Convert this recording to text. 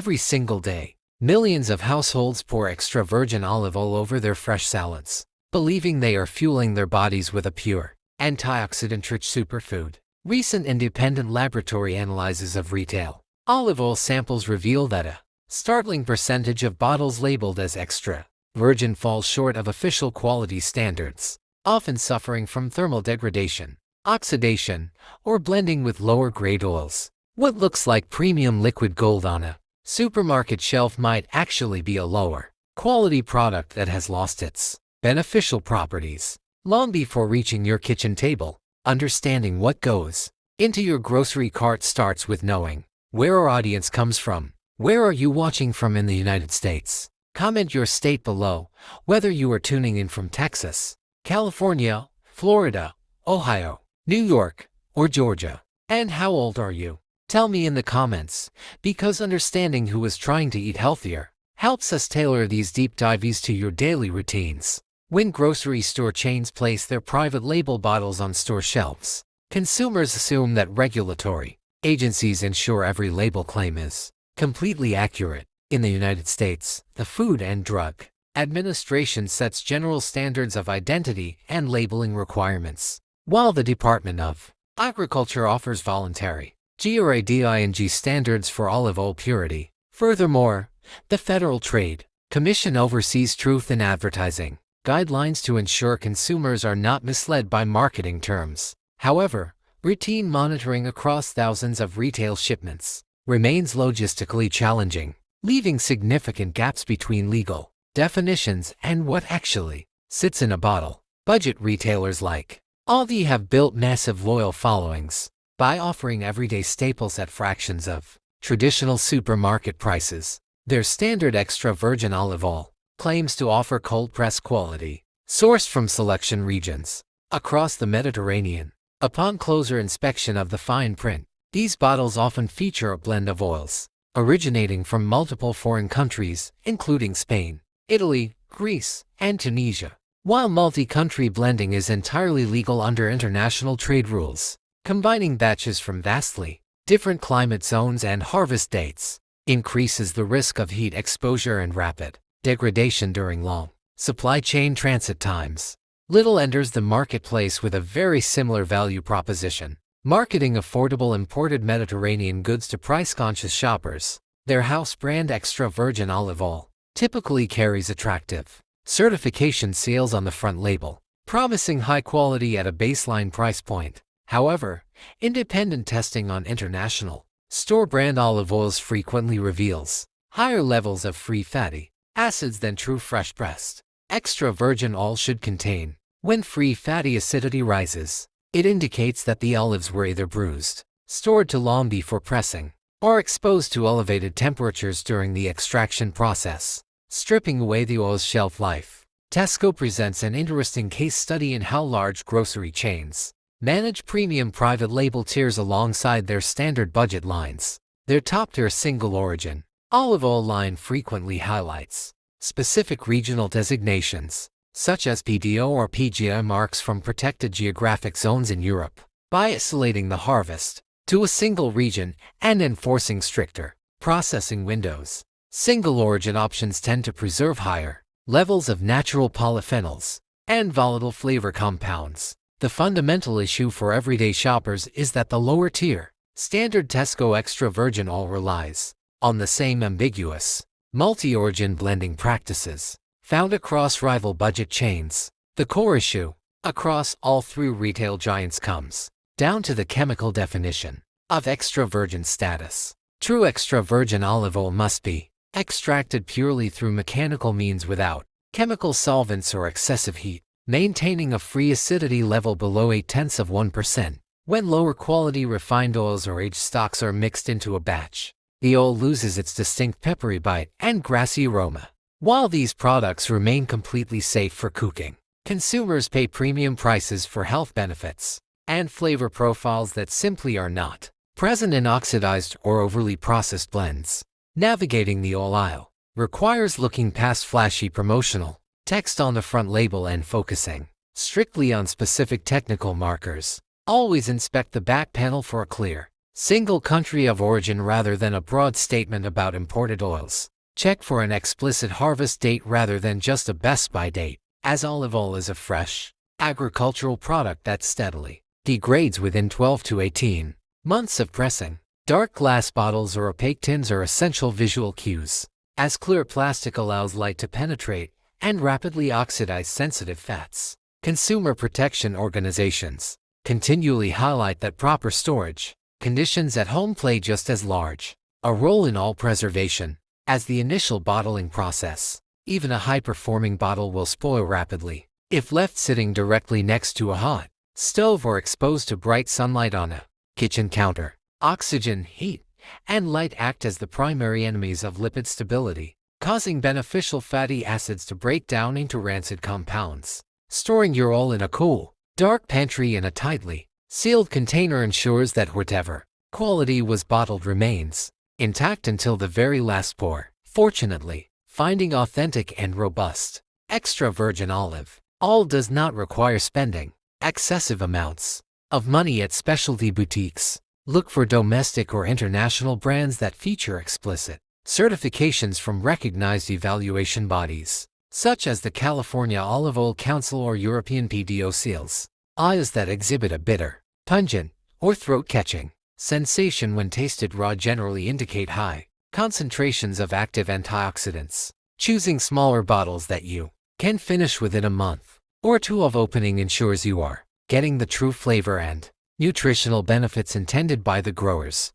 Every single day, millions of households pour extra virgin olive oil over their fresh salads, believing they are fueling their bodies with a pure, antioxidant-rich superfood. Recent independent laboratory analyses of retail olive oil samples reveal that a startling percentage of bottles labeled as extra virgin falls short of official quality standards, often suffering from thermal degradation, oxidation, or blending with lower-grade oils. What looks like premium liquid gold on a supermarket shelf might actually be a lower-quality product that has lost its beneficial properties long before reaching your kitchen table. Understanding what goes into your grocery cart starts with knowing where our audience comes from. Where are you watching from in the United States? Comment your state below, whether you are tuning in from Texas, California, Florida, Ohio, New York, or Georgia. And how old are you? Tell me in the comments, because understanding who is trying to eat healthier helps us tailor these deep dives to your daily routines. When grocery store chains place their private label bottles on store shelves, consumers assume that regulatory agencies ensure every label claim is completely accurate. In the United States, the Food and Drug Administration sets general standards of identity and labeling requirements, while the Department of Agriculture offers voluntary GRADING standards for olive oil purity. Furthermore, the Federal Trade Commission oversees truth in advertising guidelines to ensure consumers are not misled by marketing terms. However, routine monitoring across thousands of retail shipments remains logistically challenging, leaving significant gaps between legal definitions and what actually sits in a bottle. Budget retailers like Aldi have built massive loyal followings by offering everyday staples at fractions of traditional supermarket prices. Their standard extra virgin olive oil claims to offer cold-pressed quality, sourced from selection regions across the Mediterranean. Upon closer inspection of the fine print, these bottles often feature a blend of oils originating from multiple foreign countries, including Spain, Italy, Greece, and Tunisia. While multi-country blending is entirely legal under international trade rules, combining batches from vastly different climate zones and harvest dates increases the risk of heat exposure and rapid degradation during long supply chain transit times. Lidl enters the marketplace with a very similar value proposition, marketing affordable imported Mediterranean goods to price-conscious shoppers. Their house brand extra virgin olive oil typically carries attractive certification seals on the front label, promising high quality at a baseline price point. However, independent testing on international store brand olive oils frequently reveals higher levels of free fatty acids than true fresh-pressed extra virgin oil should contain. When free fatty acidity rises, it indicates that the olives were either bruised, stored too long before pressing, or exposed to elevated temperatures during the extraction process, stripping away the oil's shelf life. Tesco presents an interesting case study in how large grocery chains manage premium private label tiers alongside their standard budget lines. Their top-tier single-origin olive oil line frequently highlights specific regional designations, such as PDO or PGI marks from protected geographic zones in Europe, by isolating the harvest to a single region and enforcing stricter processing windows. Single-origin options tend to preserve higher levels of natural polyphenols and volatile flavor compounds. The fundamental issue for everyday shoppers is that the lower-tier, standard Tesco extra virgin oil relies on the same ambiguous, multi-origin blending practices found across rival budget chains. The core issue across all three retail giants comes down to the chemical definition of extra virgin status. True extra virgin olive oil must be extracted purely through mechanical means without chemical solvents or excessive heat, maintaining a free acidity level below 0.8%. When lower quality refined oils or aged stocks are mixed into a batch, the oil loses its distinct peppery bite and grassy aroma. While these products remain completely safe for cooking, consumers pay premium prices for health benefits and flavor profiles that simply are not present in oxidized or overly processed blends. Navigating the oil aisle requires looking past flashy promotional text on the front label and focusing strictly on specific technical markers. Always inspect the back panel for a clear Single country of origin rather than a broad statement about imported oils. Check for an explicit harvest date rather than just a best-by date, as olive oil is a fresh, agricultural product that steadily degrades within 12 to 18 months of pressing. Dark glass bottles or opaque tins are essential visual cues, as clear plastic allows light to penetrate and rapidly oxidize sensitive fats. Consumer protection organizations continually highlight that proper storage conditions at home play just as large a role in all preservation as the initial bottling process. Even a high-performing bottle will spoil rapidly if left sitting directly next to a hot stove or exposed to bright sunlight on a kitchen counter. Oxygen, heat, and light act as the primary enemies of lipid stability, causing beneficial fatty acids to break down into rancid compounds. Storing your oil in a cool, dark pantry in a tightly sealed container ensures that whatever quality was bottled remains intact until the very last pour. Fortunately, finding authentic and robust extra virgin olive oil does not require spending excessive amounts of money at specialty boutiques. Look for domestic or international brands that feature explicit certifications from recognized evaluation bodies, such as the California Olive Oil Council or European PDO seals. Oils that exhibit a bitter, pungent, or throat-catching sensation when tasted raw generally indicate high concentrations of active antioxidants. Choosing smaller bottles that you can finish within a month or two of opening ensures you are getting the true flavor and nutritional benefits intended by the growers.